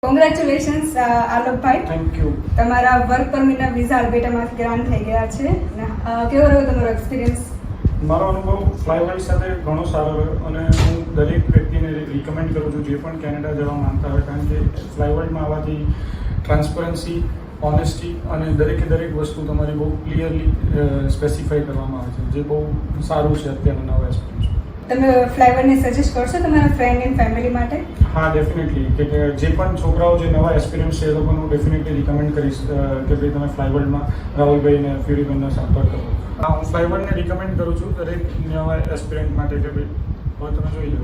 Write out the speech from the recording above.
Congratulations આલોકભાઈ, thank you. તમારા work પરમિટના વિઝા અલ્બેટામાંથી ગ્રાન્ટ થઈ ગયા છે. કેવો રહ્યો તમારો એક્સપિરિયન્સ? મારો અનુભવ ફ્લાયવાઇઝ સાથે ઘણો સારો રહ્યો અને હું દરેક વ્યક્તિને રિકમેન્ડ કરું છું જે પણ કેનેડા જવા માંગતા હોય, કારણ કે ફ્લાયવાઇઝમાં આવવાથી ટ્રાન્સપરન્સી, ઓનેસ્ટી અને દરેકે દરેક વસ્તુ તમારી બહુ ક્લિયરલી સ્પેસિફાઈ કરવામાં આવે છે, જે બહુ સારું છે અત્યારના નવા એક્સપિરિયન્સ. તમે ફ્લાયવાઇઝને સજેસ્ટ કરશો તમારા ફ્રેન્ડ એન્ડ ફેમિલી માટે? હા, ડેફિનેટલી. કે જે પણ છોકરાઓ જે નવા એક્સપિરિયન્સ છે એ લોકોનું ડેફિનેટલી રિકમેન્ડ કરીશ કે ભાઈ તમે ફ્લાયવર્લ્ડમાં રાહુલભાઈ અને ફ્યુરીબેનનો સંપર્ક કરો. હા, હું ફ્લાયવર્લ્ડને રિકમેન્ડ કરું છું દરેક નવા એસ્પિરન્ટ માટે કે ભાઈ હવે તમે જોઈ લો.